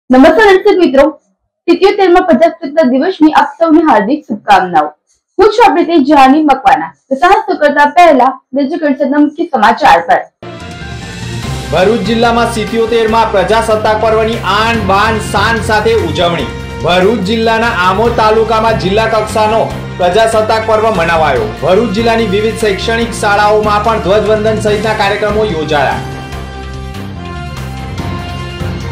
નમસ્કાર દર્શક મિત્રો, 77માં પ્રજાસત્તાક દિવસની આપ સૌને હાર્દિક શુભકામનાઓ। હું છું આપણી તે જાની મકવાના। તો સાહસ કરતા પહેલા નજર કરીશું મુખ્ય સમાચાર પર। ભરૂચ જિલ્લામાં 77માં પ્રજાસત્તાક પર્વની આન બાન શાન સાથે ઉજવણી। ભરૂચ જિલ્લાના આમોદ તાલુકામાં જિલ્લા કક્ષાનો પ્રજાસત્તાક પર્વ મનાવાયો। ભરૂચ જિલ્લાની વિવિધ શૈક્ષણિક શાળાઓમાં પણ ધ્વજવંદન સહિતના કાર્યક્રમો યોજાયા।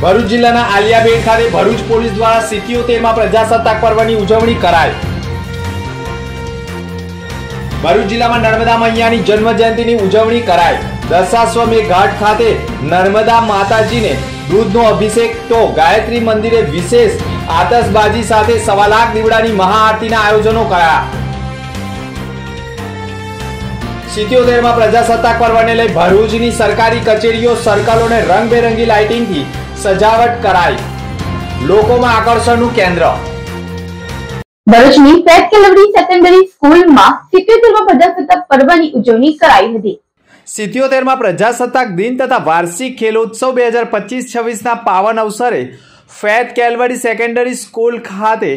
ભરૂચ જિલ્લાના આલિયાબેટ ખાતે ભરૂચ પોલીસ દ્વારા 77માં પ્રજાસત્તાક પર્વની ઉજવણી કરાઈ। ભરૂચ જિલ્લામાં નર્મદા મૈયાની જન્મ જયંતિની ઉજવણી કરાઈ। દશાશ્વમેઘ ઘાટ ખાતે નર્મદા માતાજીને દૂધનો અભિષેક તો ગાયત્રી મંદિરે વિશેષ આતશબાજી સાથે 1.25 લાખ દીવડાની મહાઆરતીના આયોજનો કરાયા। 77માં પ્રજાસત્તાક પર્વને લઈ ભરૂચની સરકારી કચેરીઓ સર્કલોને રંગબેરંગી લાઇટિંગથી સજાવટ કરાઈ। લોકોમાં આકર્ષણનું કેન્દ્ર। ભરૂચની ફેટ કેલવરી સેકન્ડરી સ્કૂલમાં 77માં પ્રજાસત્તાક પર્વની ઉજવણી કરાઈ હતી। 77માં પ્રજાસત્તાક દિન તથા વાર્ષિક ખેલોત્સવ 2025-26ના પાવન અવસરે ફેટ કેલવરી સેકન્ડરી સ્કૂલ ખાતે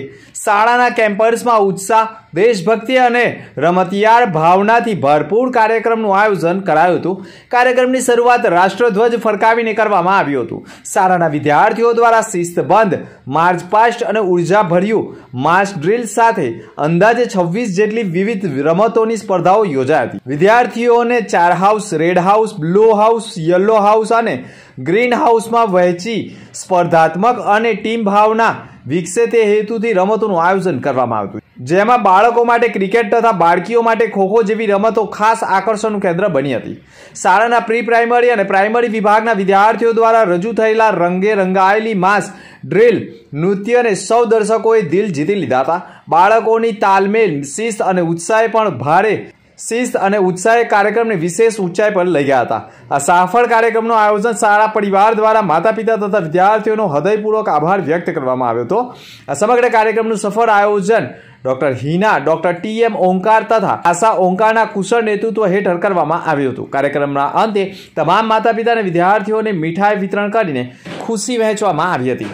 શાળાના કેમ્પસમાં ઉત્સાહ, દેશભક્તિ અને રમતિયાળ ભાવનાથી ભરપૂર કાર્યક્રમનું આયોજન કરાયું હતું। કાર્યક્રમની શરૂઆત રાષ્ટ્રધ્વજ ફરકાવીને કરવામાં આવ્યું હતું। શાળાના વિદ્યાર્થીઓ દ્વારા શિસ્તબદ્ધ માર્ચ પાસ્ટ અને ઉર્જાભર્યું માસ ડ્રીલ સાથે અંદાજે 26 જેટલી વિવિધ રમતોની સ્પર્ધાઓ યોજાઈ હતી। વિદ્યાર્થીઓને 4 house, red house, blue house, yellow house અને ગ્રીન હાઉસમાં વહેંચી સ્પર્ધાત્મક અને ટીમ ભાવના વિકસે તે હેતુથી રમતોનું આયોજન કરવામાં આવ્યું, જેમાં બાળકો માટે ક્રિકેટ તથા બાળકીઓ માટે ખોખો જેવી રમતો ખાસ આકર્ષણનું કેન્દ્ર બની હતી। શાળાના પ્રી પ્રાઇમરી અને પ્રાઇમરી વિભાગના વિદ્યાર્થીઓ દ્વારા રજૂ થયેલા રંગે રંગાયેલી માસ ડ્રીલ નૃત્યને સૌ દર્શકોએ દિલ જીતી લીધા હતા। બાળકોની તાલમેલ, શિસ્ત અને ઉત્સાહે કાર્યક્રમને વિશેષ ઊંચાઈ પર લઈ ગયા હતા। આ સફળ કાર્યક્રમનું આયોજન શાળા પરિવાર દ્વારા માતા પિતા તથા વિદ્યાર્થીઓનો હૃદયપૂર્વક આભાર વ્યક્ત કરવામાં આવ્યો હતો। આ સમગ્ર કાર્યક્રમનું સફળ આયોજન ડોક્ટર હિના, ડોક્ટર TM ઓંકાર તથા આશા ઓંકારના કુશળ નેતૃત્વ હેઠળ કરવામાં આવ્યું હતું। કાર્યક્રમના અંતે તમામ માતા પિતા અને વિદ્યાર્થીઓને મીઠાઈ વિતરણ કરીને ખુશી વહેંચવામાં આવી હતી।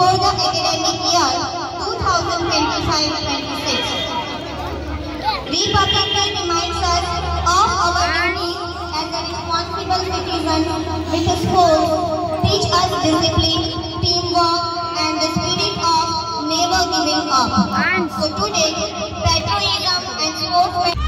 For the academic year 2025-26. We publicly remind us of our duties as a responsible citizen with a sport, teach us discipline, teamwork and the spirit of never giving up. So today, patriotism and sportsmanship.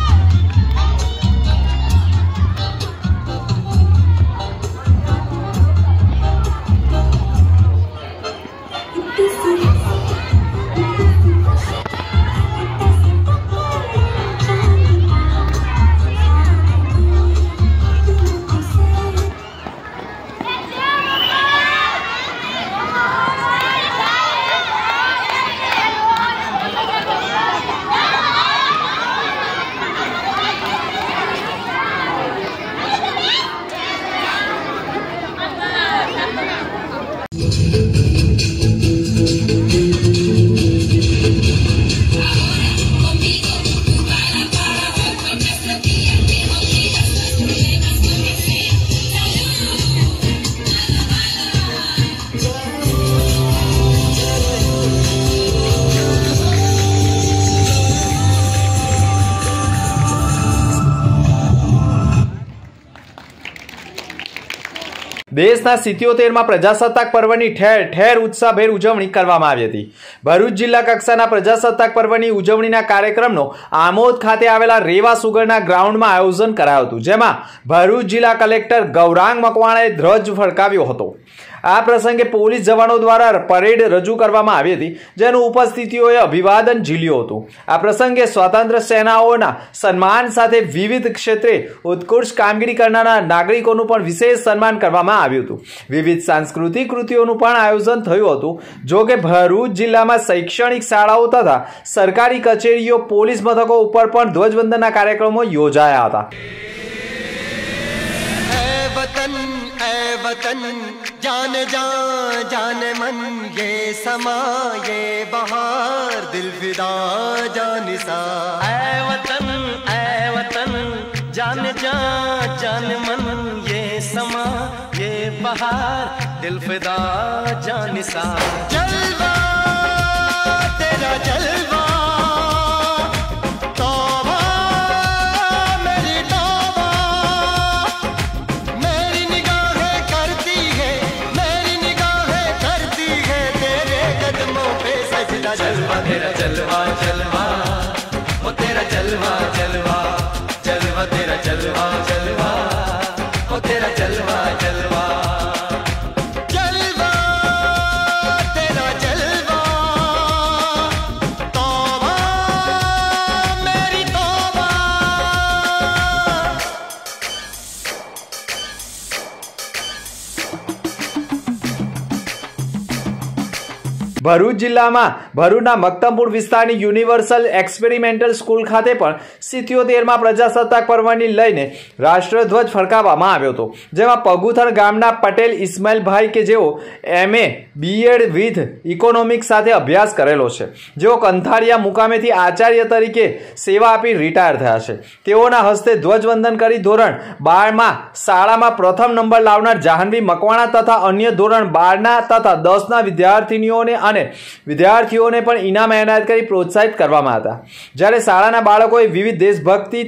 દેશના 77માં પ્રજાસત્તાક પર્વની ઠેર ઠેર ઉત્સાહભેર ઉજવણી કરવામાં આવી હતી। ભરૂચ જિલ્લા કક્ષાના પ્રજાસત્તાક પર્વની ઉજવણીના કાર્યક્રમનો આમોદ ખાતે આવેલા રેવા સુગરના ગ્રાઉન્ડમાં આયોજન કરાયું હતું, જેમાં ભરૂચ જિલ્લા કલેક્ટર ગૌરાંગ મકવાણાએ ધ્વજ ફરકાવ્યો હતો। આ પ્રસંગે પોલીસ જવાનો દ્વારા પરેડ રજૂ કરવામાં આવી હતી, જેનું ઉપસ્થિતિઓએ અભિવાદન ઝીલ્યું હતું। આ પ્રસંગે સ્વાતંત્ર્ય સેનાઓના સન્માન સાથે વિવિધ ક્ષેત્રે ઉત્કૃષ્ટ કામગીરી કરનારા નાગરિકોનું પણ વિશેષ સન્માન કરવામાં આવ્યું હતું। વિવિધ સાંસ્કૃતિક કૃતિઓનું પણ આયોજન થયું હતું। જો કે ભરૂચ જિલ્લામાં શૈક્ષણિક શાળાઓ તથા સરકારી કચેરીઓ, પોલીસ મથકો ઉપર પણ ધ્વજવંદનના કાર્યક્રમો યોજાયા હતા। वतन जान जान जान मन ये समा ये बहार दिल फिदा जानिसा। ऐ वतन जान जान जान मन ये समा ये बहार दिल फिदा जानिसा। जलवा तेरा जलवा जलवा तेरा जलवा जलवा वो तेरा जलवा जलवा जलवा तेरा जलवा जलवा वो तेरा जलवा जलवा जलवा तेरा जलवा तौबा मेरी तौबा। ભરૂચ જિલ્લામાં ભરૂચના મક્તમપુર વિસ્તારની યુનિવર્સલ એક્સપેરિમેન્ટલ સ્કૂલ ખાતે પણ 77માં પ્રજાસત્તાક પર્વની લઈને રાષ્ટ્રધ્વજ ફરકાવવામાં આવ્યો હતો, જેમાં પગુથર ગામના પટેલ ઇસ્માઇલભાઈ કે જેઓ MA BEd વિથ ઇકોનોમિક્સ સાથે અભ્યાસ કરેલો છે, જેઓ કંથારિયા મુકામેથી આચાર્ય તરીકે સેવા આપી રિટાયર થયા છે, તેઓના હસ્તે ધ્વજવંદન કરી ધોરણ 12માં શાળામાં પ્રથમ નંબર લાવનાર જાહ્નવી મકવાણા તથા અન્ય ધોરણ 12ના તથા 10ના વિદ્યાર્થીનીઓને અને વિદ્યાર્થીઓને પણ ઇનામ એનાયત કરી પ્રોત્સાહિત કરવામાં હતા। જ્યારે શાળાના બાળકોએ વિવિધ દેશભક્તિ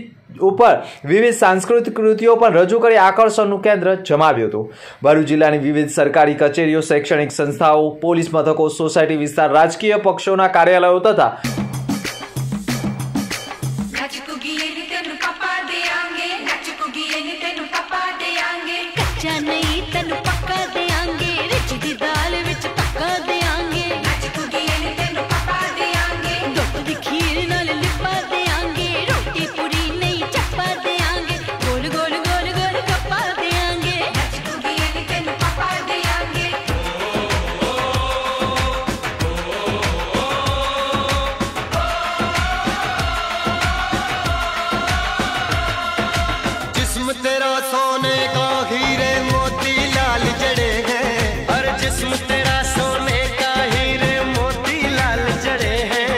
ઉપર વિવિધ સાંસ્કૃતિક કૃતિઓ પણ રજૂ કરી આકર્ષણનું કેન્દ્ર જમાવ્યું હતું। ભરૂચ જિલ્લાની વિવિધ સરકારી કચેરીઓ, શૈક્ષણિક સંસ્થાઓ, પોલીસ મથકો, સોસાયટી વિસ્તાર, રાજકીય પક્ષોના કાર્યાલયો તથા तेरा सोने का हीरे मोती लाल जड़े हैं, हर जिस्म तेरा सोने का हीरे मोती लाल जड़े हैं,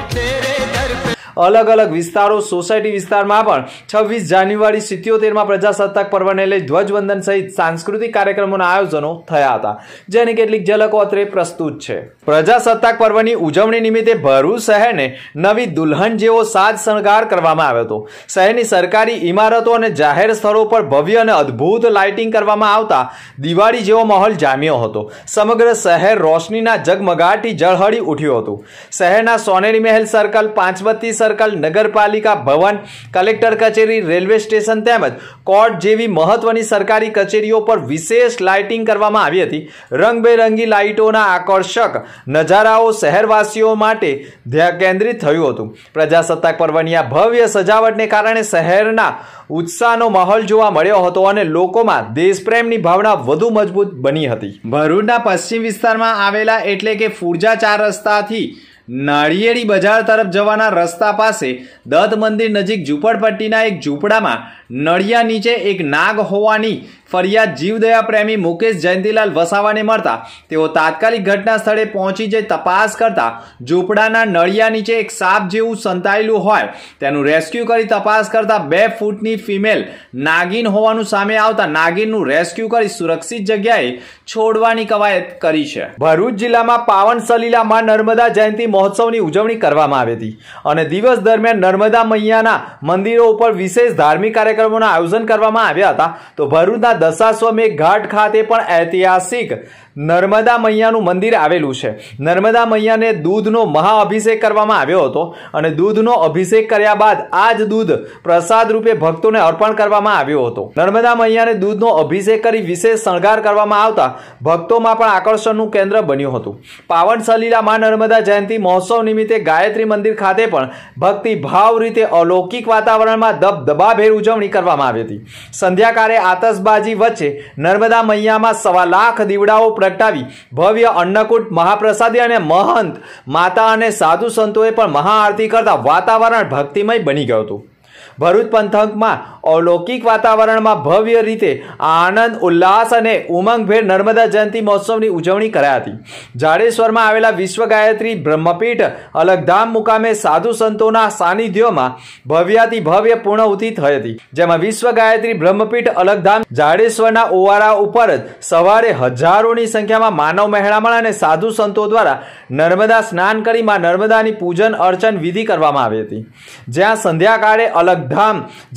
तेरे दर पे। અલગ અલગ વિસ્તારો, સોસાયટી વિસ્તારમાં પણ 26 જાન્યુઆરી 77માં પ્રજાસત્તાક પર્વને લઈ ધ્વજવંદન સહિત સાંસ્કૃતિક કાર્યક્રમોના આયોજનો થયા હતા, જેની કેટલીક ઝલકો અત્રે પ્રસ્તુત છે। પ્રજાસત્તાક પર્વની ઉજવણી નિમિત્તે ભરૂચ શહેરને નવી દુલ્હન જેવો સાજ શણગાર કરવામાં આવ્યો હતો। શહેરની સરકારી ઇમારતો અને જાહેર સ્થળો પર ભવ્ય અને અદ્ભુત લાઇટિંગ કરવામાં આવતા દિવાળી જેવો માહોલ જામ્યો હતો। સમગ્ર શહેર રોશનીના ઝગમગાટથી ઝળહળી ઉઠ્યું હતું। શહેરના સોનેરી મહેલ સર્કલ, પાંચબત્તી સર્કલ, નગરપાલિકા ભવન, કલેક્ટર કચેરી, રેલવે સ્ટેશન તેમજ કોર્ટ જેવી મહત્વની સરકારી કચેરીઓ પર વિશેષ લાઇટિંગ કરવામાં આવી હતી। રંગબેરંગી લાઇટોના આકર્ષક નજારાઓ શહેરવાસીઓ માટે ધ્યાન કેન્દ્રિત થયું હતું। પ્રજાસત્તાક પર્વની આ ભવ્ય સજાવટને કારણે શહેરના ઉત્સાહનો માહોલ જોવા મળ્યો હતો અને લોકોમાં દેશપ્રેમની ભાવના વધુ મજબૂત બની હતી। ભરૂચના પશ્ચિમ વિસ્તારમાં આવેલા એટલે કે ફુરજા 4 રસ્તાથી નાળિયેરી બજાર તરફ જવાના રસ્તા પાસે દત્ત મંદિર નજીક ઝૂંપડપટ્ટીના એક ઝૂંપડામાં નળિયા નીચે એક નાગ હોવાની ફરિયાદ જીવદયા પ્રેમી મુકેશ જયંતિલાલ વસાવાને મળતા તેઓ તાત્કાલિક ઘટના સ્થળે પહોંચી જઈ તપાસ કરતા ઝૂંપડાના નળિયા નીચે એક સાપ જેવું સંતાયેલું હોય તેનું રેસ્ક્યુ કરી તપાસ કરતા 2 ફૂટની ફિમેલ નાગિન હોવાનું સામે આવતા નાગિનનું રેસ્ક્યુ કરી સુરક્ષિત જગ્યાએ છોડવાની કવાયત કરી છે। ભરૂચ જિલ્લામાં પાવન સલીલા માં નર્મદા જયંતિ મહોત્સવની ઉજવણી કરવામાં આવી હતી અને દિવસ દરમિયાન નર્મદા મૈયાના મંદિરો ઉપર વિશેષ ધાર્મિક કાર્યક્રમોના આયોજન કરવામાં આવ્યા હતા। તો ભરૂચના દશાશ્વમેઘ ઘાટ ખાતે પણ ઐતિહાસિક નર્મદા મૈયાનું મંદિર આવેલું છે. નર્મદા મૈયાને દૂધનો મહાઅભિષેક કરવામાં આવ્યો હતો અને દૂધનો અભિષેક કર્યા બાદ આ જ દૂધ પ્રસાદ રૂપે ભક્તોને અર્પણ કરવામાં આવ્યો હતો. નર્મદા મૈયાને દૂધનો અભિષેક કરી વિશેષ શણગાર કરવામાં આવતા ભક્તોમાં પણ આકર્ષણનું કેન્દ્ર બન્યું હતું. પાવન સલીલા મા નર્મદા જયંતિ મહોત્સવ નિમિત્તે ગાયત્રી મંદિર ખાતે પણ ભક્તિ ભાવ રીતે અલૌકિક વાતાવરણમાં દબદબાભેર ઉજવણી કરવામાં આવી હતી. સંધ્યાકાળે આતશબાજી વચ્ચે નર્મદા મૈયામાં 1.25 લાખ દીવડાઓ પ્રગટાવી ભવ્ય અન્નકૂટ મહાપ્રસાદી અને મહંત માતા અને સાધુ સંતોએ પણ મહાઆરતી કરતા વાતાવરણ ભક્તિમય બની ગયું હતું. ભરૂચ પંથકમાં અલૌકિક વાતાવરણમાં ભવ્ય રીતે આનંદ ઉલ્લાસ અને ઉમંગભેર નર્મદા જયંતિ મહોત્સવની ઉજવણી કરાઈ હતી. જાડેશ્વરમાં આવેલા વિશ્વ ગાયત્રી બ્રહ્મપીઠ અલગધામ મુકામે સાધુ સંતોના સાનિધ્યમાં ભવ્યાતિ ભવ્ય પૂર્ણાહુતિ થઈ હતી. જેમાં વિશ્વ ગાયત્રી બ્રહ્મપીઠ અલગધામ જાડેશ્વરના ઓવારા ઉપર જ સવારે હજારોની સંખ્યામાં માનવ મહેરામણ અને સાધુ સંતો દ્વારા નર્મદા સ્નાન કરી માં નર્મદાની પૂજન અર્ચન વિધિ કરવામાં આવી હતી. જ્યાં સંધ્યાકાળે અલગધામ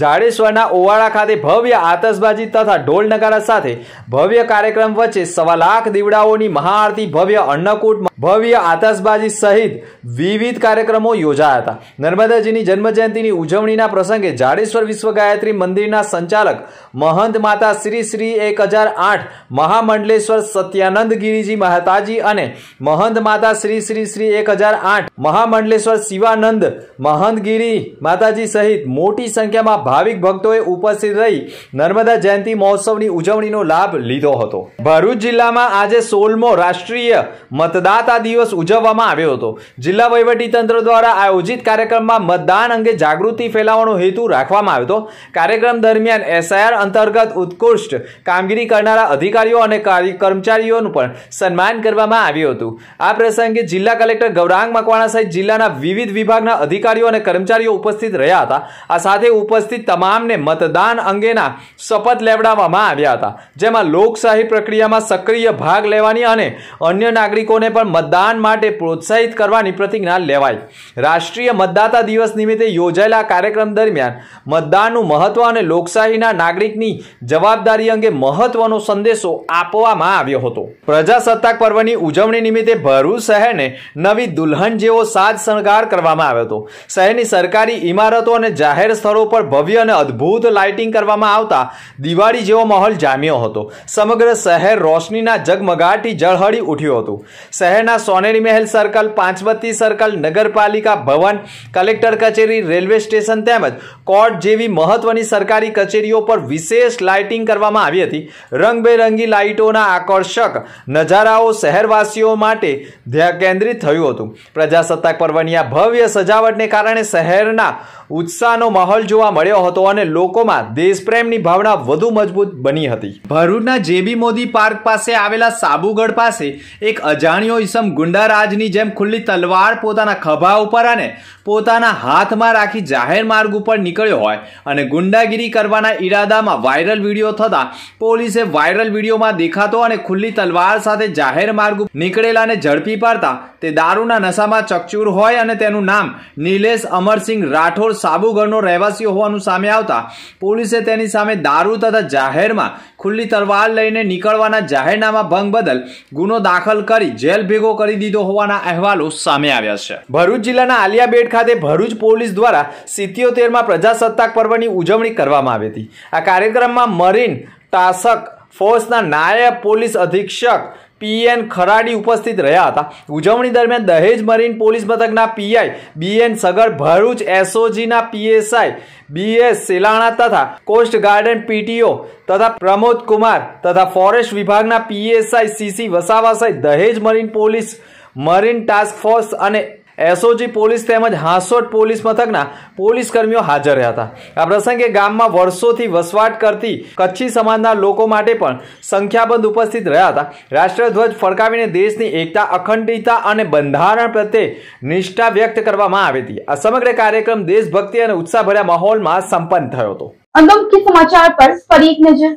જાડેશ્વરના ઓવાડા ખાતે ભવ્ય આતશબાજી તથા ઢોલ નગારા સાથે ભવ્ય કાર્યક્રમ વચ્ચે 1.25 લાખ દીવડાઓની મહાઆરતી, ભવ્ય અન્નકૂટ, ભવ્ય આતશબાજી સહિત વિવિધ કાર્યક્રમો યોજાયા હતા. નર્મદાજીની જન્મજયંતિની ઉજવણીના પ્રસંગે જાડેશ્વર વિશ્વ ગાયત્રી મંદિરના સંચાલક મહંત માતા શ્રી 1008 મહામંડલેશ્વર સત્યાનંદ ગિરિજી મહાતાજી અને મહંત માતા શ્રી 1008 મહામંડલેશ્વર શિવાનંદ મહંતગીરી માતાજી સહિત મોટી સંખ્યામાં ભાવિક ભક્તોએ ઉપસ્થિત રહી નર્મદા જયંતિ મહોત્સવની ઉજવણીનો લાભ લીધો હતો. ભરૂચ જિલ્લામાં આજે 16મો રાષ્ટ્રીય મતદાતા દિવસ ઉજવવામાં આવ્યો હતો. જિલ્લા વહીવટીતંત્ર દ્વારા આયોજિત કાર્યક્રમમાં મતદાન અંગે જાગૃતિ ફેલાવવાનો હેતુ રાખવામાં આવ્યો હતો. કાર્યક્રમ દરમિયાન SIR અંતર્ગત ઉત્કૃષ્ટ કામગીરી કરનારા અધિકારીઓ અને કર્મચારીઓનું પણ સન્માન કરવામાં આવ્યું હતું. આ પ્રસંગે જિલ્લા કલેક્ટર ગૌરાંગ મકવાણા સહિત જિલ્લાના વિવિધ વિભાગના અધિકારીઓ અને કર્મચારીઓ ઉપસ્થિત રહ્યા હતા. આ સાથે ઉપસ્થિત તમામને મતદાન અંગેના શપથ લેવડાવવામાં આવ્યા હતા. જેમાં લોકશાહી પ્રક્રિયામાં સક્રિય ભાગ લેવાની અને અન્ય નાગરિકોને પણ મતદાન માટે પ્રોત્સાહિત કરવાની પ્રતિજ્ઞા લેવાઈ. રાષ્ટ્રીય મતદાતા દિવસ નિમિત્તે યોજાયેલા કાર્યક્રમ દરમિયાન મતદાનનું મહત્વ અને લોકશાહીના નાગરિકની જવાબદારી અંગે મહત્વનો સંદેશો આપવામાં આવ્યો હતો. પ્રજાસત્તાક પર્વની ઉજવણી નિમિત્તે ભરૂચ શહેરને નવી દુલ્હન જેવો સાજ શણગાર કરવામાં આવ્યો હતો. શહેરની સરકારી ઇમારતો અને જાહેર સ્થળો પર ભવ્ય અને અદ્ભુત લાઇટિંગ કરવામાં આવતા દિવાળી જેવો માહોલ જામ્યો હતો. સમગ્ર શહેર રોશનીના ઝગમગાટથી ઝળહળી ઉઠ્યું હતું. શહેરના સોનેરી મહેલ સર્કલ, પાંચબત્તી સર્કલ, નગરપાલિકા ભવન, કલેક્ટર કચેરી, રેલવે સ્ટેશન તેમજ કોર્ટ જેવી મહત્વની સરકારી કચેરીઓ પર વિશેષ લાઇટિંગ કરવામાં આવી હતી. રંગબેરંગી લાઇટોના આકર્ષક નજારાઓ શહેરવાસીઓ માટે ધ્યાન કેન્દ્રિત થયું હતું. પ્રજાસત્તાક પર્વની આ ભવ્ય સજાવટને કારણે શહેરના ઉત્સાહનો માહોલ જોવા મળ્યો હતો અને લોકોમાં દેશપ્રેમની ભાવના વધુ મજબૂત બની હતી. ભરૂચના JB મોદી પાર્ક પાસે આવેલા સાબુગઢ પાસે એક અજાણ્યો ઈસમ ગુંડારાજની જેમ ખુલ્લી તલવાર પોતાના ખભા ઉપર અને પોતાના હાથમાં રાખી જાહેર માર્ગ ઉપર નીકળ્યો હોય અને ગુંડાગીરી કરવાના ઈરાદામાં વાયરલ વિડીયો થતા પોલીસે વાયરલ વિડીયોમાં દેખાતો અને ખુલ્લી તલવાર સાથે જાહેર માર્ગ ઉપર નીકળેલાને ઝડપી પાડતા તે દારૂના નશામાં ચકચૂર હોય અને તેનું નામ નિલેશ અમરસિંહ રાઠોડ સાબુગઢનો રહેવાસી હોવાનું સામે આવતા પોલીસે તેની સામે દારૂ તથા જાહેરમાં ખુલ્લી તલવાર લઈને નીકળવાના જાહેરનામા ભંગ બદલ ગુનો દાખલ કરી જેલ ભેગો કરી દીધો હોવાના અહેવાલો સામે આવ્યા છે. ભરૂચ જિલ્લાના આલિયાબેટ ખાતે ભરૂચ પોલીસ દ્વારા 77માં પ્રજાસત્તાક પર્વની ઉજવણી કરવામાં આવી હતી. આ કાર્યક્રમમાં મરીન ટાસ્ક ફોર્સના નાયબ પોલીસ અધિક્ષક PN ખરાડી ઉપસ્થિત રહ્યા હતા. ઉજવણી દરમિયાન દહેજ મરીન પોલીસ મથકના PI BN સગર, ભરૂચ SOGના PSI BS સેલાણા તથા કોસ્ટ ગાર્ડન PTO તથા પ્રમોદ કુમાર તથા ફોરેસ્ટ વિભાગના PSI CC વસાવા સહિત દહેજ marine police, marine task force અને SOG પોલીસ તેમજ હાંસોટ પોલીસ મથકના પોલીસ કર્મીઓ હાજર રહ્યા હતા. આ પ્રસંગે ગામમાં વર્ષોથી વસવાટ કરતી કચ્છી સમાજના લોકો માટે પણ સંખ્યાબંધ ઉપસ્થિત રહ્યા હતા. રાષ્ટ્રધ્વજ ફરકાવીને દેશની એકતા, અખંડિતતા અને બંધારણ પ્રત્યે નિષ્ઠા વ્યક્ત કરવામાં આવી હતી. આ સમગ્ર કાર્યક્રમ દેશભક્તિ અને ઉત્સાહભર્યા માહોલમાં સંપન્ન થયો હતો. અંગમુખ્ય સમાચાર પર ફરી એક નજર.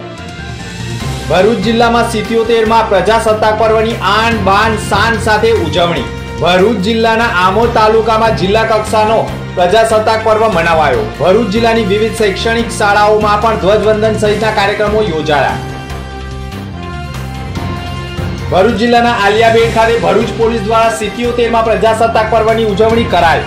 ભરૂચ જિલ્લામાં 77માં પ્રજાસત્તાક પર્વની આન બાન શાન સાથે ઉજવણી. ભરૂચ જિલ્લાના આમોદ તાલુકામાં જિલ્લા કક્ષાનો પ્રજાસત્તાક પર્વ મનાવાયો. ભરૂચ જિલ્લાની વિવિધ શૈક્ષણિક શાળાઓમાં પણ ધ્વજવંદન સહિતના કાર્યક્રમો યોજાયા. ભરૂચ જિલ્લાના આલિયાબેટ ખાતે ભરૂચ પોલીસ દ્વારા 77માં પ્રજાસત્તાક પર્વની ઉજવણી કરાઈ।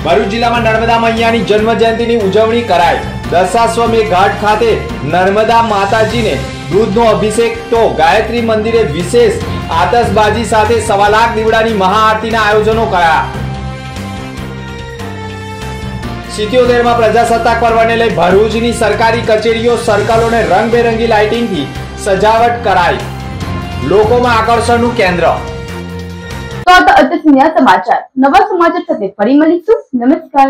ભરૂચ જિલ્લામાં નર્મદા મૈયાની જન્મ જયંતિની ઉજવણી કરાઈ। દશાશ્વમેઘ ઘાટ ખાતે નર્મદા માતાજીને દૂધનો અભિષેક તો ગાયત્રી મંદિરે વિશેષ આતશબાજી સાથે 1.25 લાખ દીવડાની મહાઆરતીના આયોજનો કરાયા। 77માં પ્રજાસત્તાક પર્વને લઈ ભરૂચની સરકારી કચેરીઓ સર્કલોને રંગબેરંગી લાઇટિંગથી સજાવટ કરાઈ। લોકોમાં આકર્ષણનું કેન્દ્ર। તો અત્યાર સુધીના સમાચાર, નવા સમાચાર સાથે ફરી મળીશું। નમસ્કાર।